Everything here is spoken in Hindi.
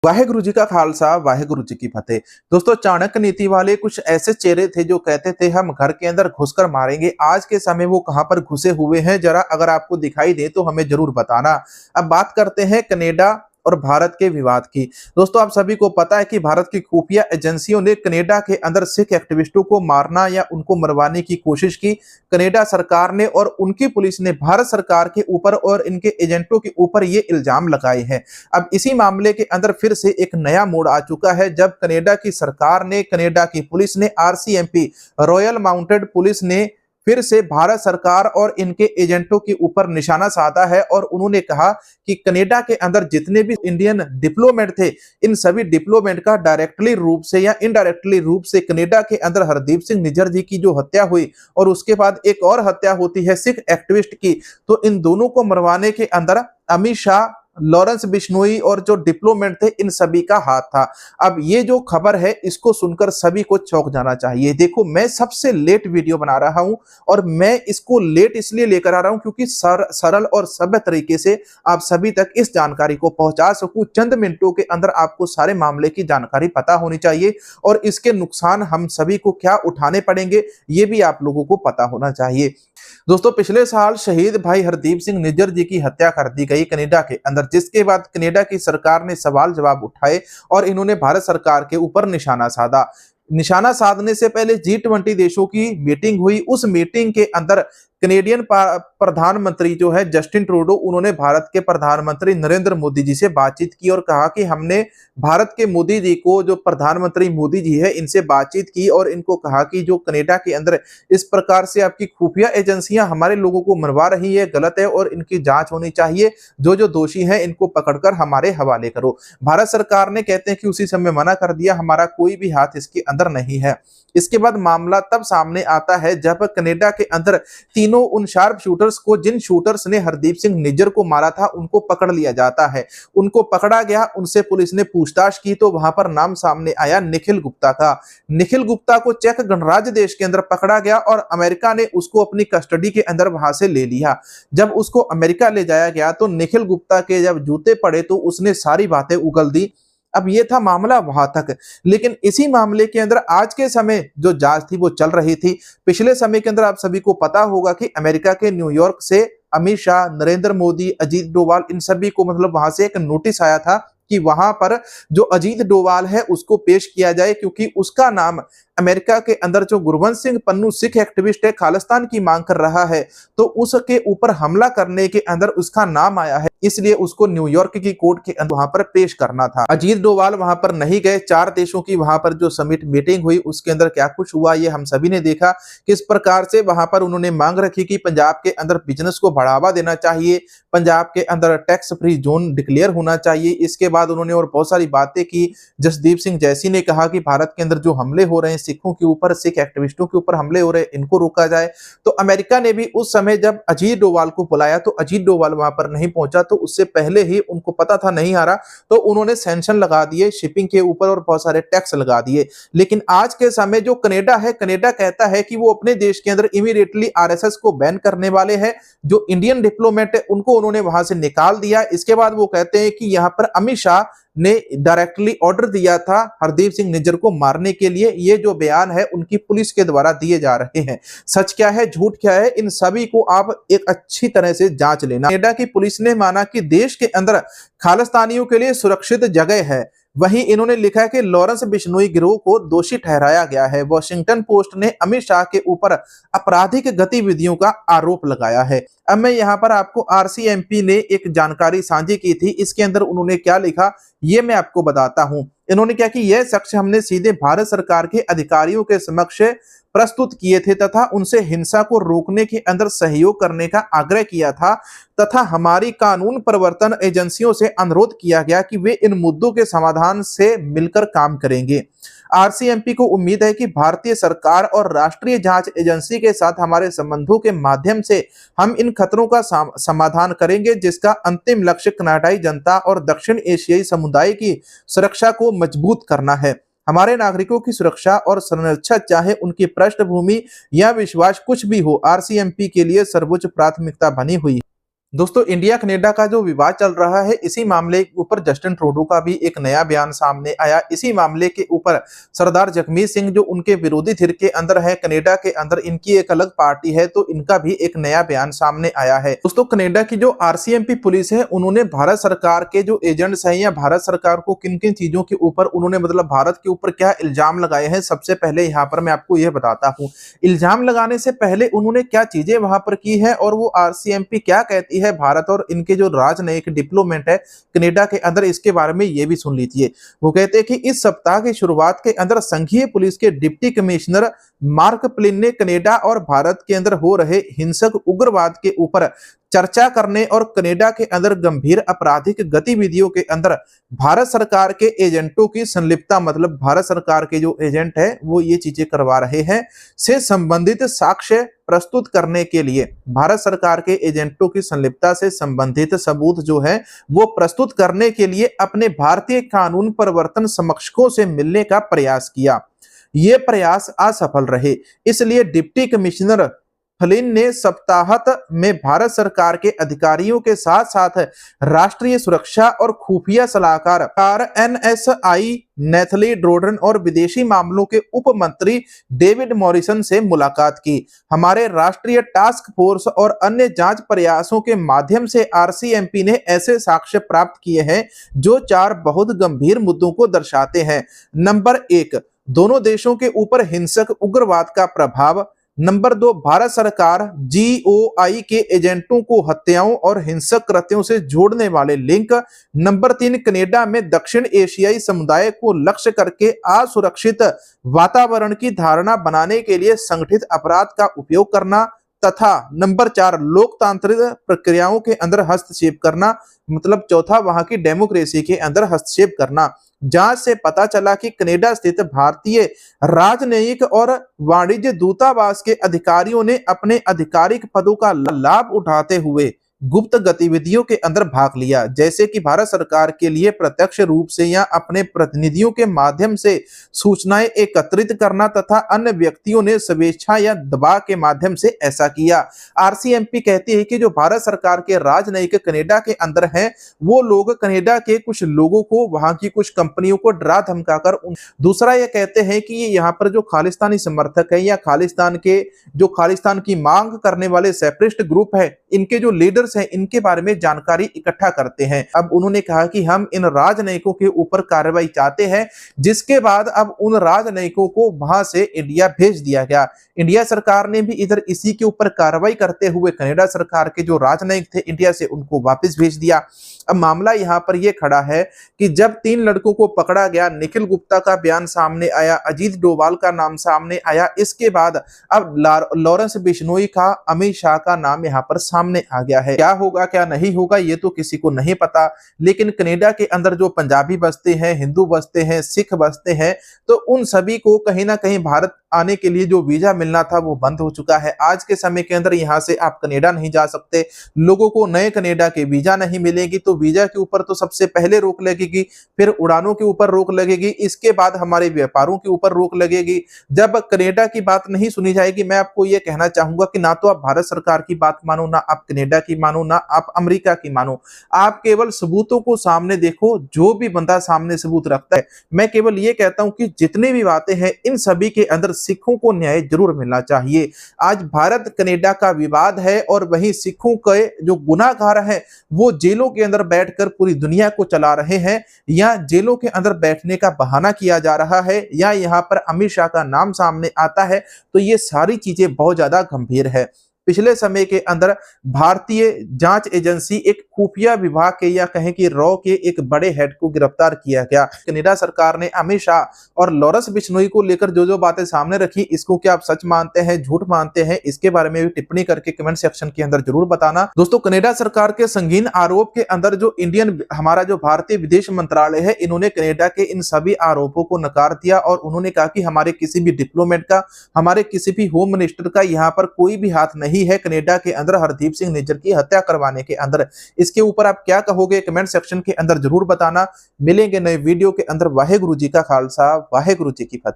वाहेगुरु जी का खालसा वाहेगुरु जी की फतेह। दोस्तों, चाणक्य नीति वाले कुछ ऐसे चेहरे थे जो कहते थे हम घर के अंदर घुसकर मारेंगे। आज के समय वो कहां पर घुसे हुए हैं, जरा अगर आपको दिखाई दे तो हमें जरूर बताना। अब बात करते हैं कनाडा और भारत के विवाद की। दोस्तों, आप सभी को पता है कि भारत की खुफिया एजेंसियों ने कनाडा के अंदर सिख एक्टिविस्टों को मारना या उनको मरवाने की कोशिश की। कनाडा सरकार ने और उनकी पुलिस ने भारत सरकार के ऊपर और इनके एजेंटों के ऊपर ये इल्जाम लगाए हैं। अब इसी मामले के अंदर फिर से एक नया मोड़ आ चुका है, जब कनाडा की सरकार ने, कनाडा की पुलिस ने, आरसीएमपी रॉयल माउंटेड पुलिस ने फिर से भारत सरकार और इनके एजेंटों के ऊपर निशाना साधा है और उन्होंने कहा कि कनाडा के अंदर जितने भी इंडियन डिप्लोमेट थे, इन सभी डिप्लोमेट का डायरेक्टली रूप से या इनडायरेक्टली रूप से कनाडा के अंदर हरदीप सिंह निज्जर जी की जो हत्या हुई और उसके बाद एक और हत्या होती है सिख एक्टिविस्ट की, तो इन दोनों को मरवाने के अंदर अमित शाह, लॉरेंस बिश्नोई और जो डिप्लोमेट थे, इन सभी का हाथ था। अब ये जो खबर है, इसको सुनकर सभी को चौंक जाना चाहिए। देखो, मैं सबसे लेट वीडियो बना रहा हूं और मैं इसको लेट इसलिए लेकर आ रहा हूं क्योंकि सरल और सभ्य तरीके से आप सभी तक इस जानकारी को पहुंचा सकूं। चंद मिनटों के अंदर आपको सारे मामले की जानकारी पता होनी चाहिए और इसके नुकसान हम सभी को क्या उठाने पड़ेंगे, ये भी आप लोगों को पता होना चाहिए। दोस्तों, पिछले साल शहीद भाई हरदीप सिंह निज्जर जी की हत्या कर दी गई कनाडा के अंदर, जिसके बाद कनाडा की सरकार ने सवाल जवाब उठाए और इन्होंने भारत सरकार के ऊपर निशाना साधा। निशाना साधने से पहले G20 देशों की मीटिंग हुई। उस मीटिंग के अंदर कनेडियन प्रधानमंत्री जो है जस्टिन ट्रूडो, उन्होंने भारत के प्रधानमंत्री नरेंद्र मोदी जी से बातचीत की और कहा कि हमने भारत के मोदी जी को, जो प्रधानमंत्री मोदी जी है, इनसे बातचीत की और इनको कहा कि जो कनाडा के अंदर इस प्रकार से आपकी खुफिया एजेंसियां हमारे लोगों को मरवा रही है, गलत है और इनकी जांच होनी चाहिए। जो जो दोषी हैं इनको पकड़कर हमारे हवाले करो। भारत सरकार ने, कहते हैं कि उसी समय मना कर दिया, हमारा कोई भी हाथ इसके अंदर नहीं है। इसके बाद मामला तब सामने आता है जब कनाडा के अंदर तीनों उन शार्प शूटर्स को, जिन शूटर्स ने हरदीप सिंह निज्जर को मारा था, उनको पकड़ लिया जाता है। उनको पकड़ा गया, उनसे पुलिस ने पूछताछ की तो वहां पर नाम सामने आया निखिल गुप्ता का। निखिल गुप्ता को चेक गणराज्य देश के अंदर पकड़ा गया और अमेरिका ने उसको अपनी कस्टडी के अंदर वहां से ले लिया। जब उसको अमेरिका ले जाया गया तो निखिल गुप्ता के जब जूते पड़े तो उसने सारी बातें उगल दी। अब ये था मामला वहां तक, लेकिन इसी मामले के अंदर आज के समय जो जांच थी वो चल रही थी। पिछले समय के अंदर आप सभी को पता होगा कि अमेरिका के न्यूयॉर्क से अमित शाह, नरेंद्र मोदी, अजीत डोभाल, इन सभी को मतलब वहां से एक नोटिस आया था कि वहां पर जो अजीत डोभाल है उसको पेश किया जाए, क्योंकि उसका नाम अमेरिका के अंदर जो गुरवंश सिंह पन्नू सिख एक्टिविस्ट है, खालिस्तान की मांग कर रहा है, तो उसके ऊपर हमला करने के अंदर उसका नाम आया है, इसलिए उसको न्यूयॉर्क की कोर्ट के अंदर वहां पर पेश करना था। अजीत डोभाल वहां पर नहीं गए। 4 देशों की वहां पर जो समिट मीटिंग हुई उसके अंदर क्या कुछ हुआ ये हम सभी ने देखा। किस प्रकार से वहां पर उन्होंने मांग रखी कि पंजाब के अंदर बिजनेस को बढ़ावा देना चाहिए, पंजाब के अंदर टैक्स फ्री जोन डिक्लेयर होना चाहिए। इसके बाद उन्होंने और बहुत सारी बातें की। जसदीप सिंह जैसी ने कहा कि भारत के अंदर जो हमले हो रहे हैं सिखों के ऊपर, सिख एक्टिविस्टों के ऊपर हमले हो रहे हैं, इनको रोका जाए। तो अमेरिका ने भी उस समय जब अजीत डोभाल को बुलाया तो अजीत डोभाल वहां पर नहीं पहुंचा, तो उससे पहले ही उनको पता था नहीं आ रहा, तो उन्होंने सैंक्शन लगा दिए शिपिंग के ऊपर और बहुत सारे टैक्स लगा दिए। लेकिन आज के समय जो कनाडा है, कनाडा कहता है कि वो अपने देश के अंदर इमीडिएटली आरएसएस को बैन करने वाले हैं। जो इंडियन डिप्लोमेट है उनको उन्होंने वहां से निकाल दिया। इसके बाद वो कहते हैं कि यहां पर अमित शाह ने डायरेक्टली ऑर्डर दिया था हरदीप सिंह निज्जर को मारने के लिए। ये जो बयान है उनकी पुलिस के द्वारा दिए जा रहे हैं। सच क्या है, झूठ क्या है, इन सभी को आप एक अच्छी तरह से जांच लेना। कनाडा की पुलिस ने माना कि देश के अंदर खालिस्तानियों के लिए सुरक्षित जगह है। वहीं इन्होंने लिखा है कि लॉरेंस बिश्नोई गिरोह को दोषी ठहराया गया है। वॉशिंगटन पोस्ट ने अमित शाह के ऊपर आपराधिक गतिविधियों का आरोप लगाया है। अब मैं यहां पर आपको आरसीएमपी ने एक जानकारी साझी की थी, इसके अंदर उन्होंने क्या लिखा ये मैं आपको बताता हूं। इन्होंने क्या कि यह शख्स हमने सीधे भारत सरकार के अधिकारियों के समक्ष प्रस्तुत किए थे तथा उनसे हिंसा को रोकने के अंदर सहयोग करने का आग्रह किया था तथा हमारी कानून प्रवर्तन एजेंसियों से अनुरोध किया गया कि वे इन मुद्दों के समाधान से मिलकर काम करेंगे। आरसीएमपी को उम्मीद है कि भारतीय सरकार और राष्ट्रीय जांच एजेंसी के साथ हमारे संबंधों के माध्यम से हम इन खतरों का समाधान करेंगे, जिसका अंतिम लक्ष्य कनाडाई जनता और दक्षिण एशियाई समुदाय की सुरक्षा को मजबूत करना है। हमारे नागरिकों की सुरक्षा और संरक्षा, चाहे उनकी पृष्ठभूमि या विश्वास कुछ भी हो, आरसीएमपी के लिए सर्वोच्च प्राथमिकता बनी हुई है। दोस्तों इंडिया कनाडा का जो विवाद चल रहा है, इसी मामले के ऊपर जस्टिन ट्रूडो का भी एक नया बयान सामने आया। इसी मामले के ऊपर सरदार जगमीत सिंह जो उनके विरोधी धिर के अंदर है, कनाडा के अंदर इनकी एक अलग पार्टी है, तो इनका भी एक नया बयान सामने आया है। दोस्तों कनाडा की जो आरसीएमपी पुलिस है, उन्होंने भारत सरकार के जो एजेंट्स हैं या भारत सरकार को किन किन चीजों के ऊपर उन्होंने मतलब भारत के ऊपर क्या इल्जाम लगाए हैं, सबसे पहले यहाँ पर मैं आपको यह बताता हूँ। इल्जाम लगाने से पहले उन्होंने क्या चीजें वहां पर की है और वो आरसीएमपी क्या कहती है भारत और इनके जो राजनयिक डिप्लोमेट है कनाडा के अंदर, इसके बारे में ये भी सुन लीजिए। वो कहते हैं कि इस सप्ताह की शुरुआत के अंदर संघीय पुलिस के डिप्टी कमिश्नर मार्क प्लिन ने कनाडा और भारत के अंदर हो रहे हिंसक उग्रवाद के ऊपर चर्चा करने और कनाडा के अंदर गंभीर आपराधिक गतिविधियों के अंदर भारत सरकार के एजेंटों की संलिप्तता, मतलब भारत सरकार के जो एजेंट है वो ये चीजें करवा रहे हैं, से संबंधित साक्ष्य प्रस्तुत करने के लिए, भारत सरकार के एजेंटों की संलिप्तता से संबंधित सबूत जो है वो प्रस्तुत करने के लिए अपने भारतीय कानून प्रवर्तन समक्षकों से मिलने का प्रयास किया। ये प्रयास असफल रहे, इसलिए डिप्टी कमिश्नर फ्लिन ने सप्ताहत में भारत सरकार के अधिकारियों के साथ साथ राष्ट्रीय सुरक्षा और खुफिया सलाहकार एनएसआई नेथली ड्रोडन और विदेशी मामलों के उप मंत्री डेविड मॉरिसन से मुलाकात की। हमारे राष्ट्रीय टास्क फोर्स और अन्य जांच प्रयासों के माध्यम से आरसीएमपी ने ऐसे साक्ष्य प्राप्त किए हैं जो 4 बहुत गंभीर मुद्दों को दर्शाते हैं। नंबर 1, दोनों देशों के ऊपर हिंसक उग्रवाद का प्रभाव। नंबर 2, भारत सरकार जीओआई के एजेंटों को हत्याओं और हिंसक कृत्यों से जोड़ने वाले लिंक। नंबर 3, कनाडा में दक्षिण एशियाई समुदाय को लक्ष्य करके असुरक्षित वातावरण की धारणा बनाने के लिए संगठित अपराध का उपयोग करना। तथा नंबर 4, लोकतांत्रिक प्रक्रियाओं के अंदर हस्तक्षेप करना, मतलब चौथा वहां की डेमोक्रेसी के अंदर हस्तक्षेप करना। जांच से पता चला कि कनाडा स्थित भारतीय राजनयिक और वाणिज्य दूतावास के अधिकारियों ने अपने आधिकारिक पदों का लाभ उठाते हुए गुप्त गतिविधियों के अंदर भाग लिया, जैसे कि भारत सरकार के लिए प्रत्यक्ष रूप से या अपने प्रतिनिधियों के माध्यम से सूचनाएं एकत्रित करना तथा अन्य व्यक्तियों ने स्वेच्छा या दबाव के माध्यम से ऐसा किया। आरसीएमपी कहती है कि जो भारत सरकार के राजनयिक कनाडा के अंदर हैं, वो लोग कनाडा के कुछ लोगों को, वहां की कुछ कंपनियों को डरा धमकाकर दूसरा ये कहते हैं कि यहाँ पर जो खालिस्तानी समर्थक है या खालिस्तान की मांग करने वाले सेपरेटिस्ट ग्रुप है, इनके जो लीडर्स हैं, इनके बारे में जानकारी इकट्ठा करते हैं। अब उन्होंने कहा कि हम इन राजनयिकों के ऊपर कार्रवाई चाहते हैं, जिसके बाद अब उन राजनयिकों को वहां से इंडिया भेज दिया गया। इंडिया सरकार ने भी इधर इसी के ऊपर कार्रवाई करते हुए कनाडा सरकार के जो राजनयिक थे इंडिया से, उनको वापस भेज दिया। अब मामला यहाँ पर यह खड़ा है कि जब 3 लड़कों को पकड़ा गया, निखिल गुप्ता का बयान सामने आया, अजीत डोभाल का नाम सामने आया, इसके बाद अब लॉरेंस बिश्नोई का, अमित शाह का नाम यहाँ पर सामने आ गया है। क्या होगा क्या नहीं होगा ये तो किसी को नहीं पता, लेकिन कनाडा के अंदर जो पंजाबी बसते हैं, हिंदू बसते हैं, सिख बसते हैं, तो उन सभी को कहीं ना कहीं भारत आने के लिए जो वीजा मिलना था वो बंद हो चुका है। आज के समय के अंदर यहाँ से आप कनाडा नहीं जा सकते, लोगों को नए कनाडा के वीजा नहीं मिलेगी, तो वीजा के ऊपर तो सबसे पहले रोक लगेगी, फिर उड़ानों के ऊपर रोक लगेगी, इसके बाद हमारे व्यापारों के ऊपर रोक लगेगी। जब कनाडा की बात नहीं सुनी जाएगी, मैं आपको ये कहना चाहूंगा कि ना तो आप भारत सरकार की बात मानो, ना आप कनाडा की मानो, ना आप अमेरिका की मानो, आप केवल सबूतों को सामने देखो। जो भी बंदा सामने सबूत रखता है, मैं केवल ये कहता हूं कि जितनी भी बातें हैं, इन सभी के अंदर सिखों को न्याय जरूर मिलना चाहिए। आज भारत कनाडा का विवाद है और वहीं सिखों के जो गुनाहगार हैं वो जेलों के अंदर बैठकर पूरी दुनिया को चला रहे हैं, या जेलों के अंदर बैठने का बहाना किया जा रहा है, या यहाँ पर अमित शाह का नाम सामने आता है, तो ये सारी चीजें बहुत ज्यादा गंभीर है। पिछले समय के अंदर भारतीय जांच एजेंसी एक खुफिया विभाग के या कहें कि रॉ के एक बड़े हेड को गिरफ्तार किया गया। कनाडा सरकार ने अमित शाह और लॉरेंस बिश्नोई को लेकर जो जो बातें सामने रखी, इसको क्या आप सच मानते हैं, झूठ मानते हैं, इसके बारे में भी टिप्पणी करके कमेंट सेक्शन के अंदर जरूर बताना। दोस्तों कनाडा सरकार के संगीन आरोप के अंदर जो हमारा जो भारतीय विदेश मंत्रालय है, इन्होंने कनाडा के इन सभी आरोपों को नकार दिया और उन्होंने कहा कि हमारे किसी भी डिप्लोमेट का, हमारे किसी भी होम मिनिस्टर का यहाँ पर कोई भी हाथ नहीं है कनाडा के अंदर हरदीप सिंह निज्जर की हत्या करवाने के अंदर। इसके ऊपर आप क्या कहोगे कमेंट सेक्शन के अंदर जरूर बताना। मिलेंगे नए वीडियो के अंदर। वाहेगुरु जी का खालसा, वाहेगुरु जी की फतेह।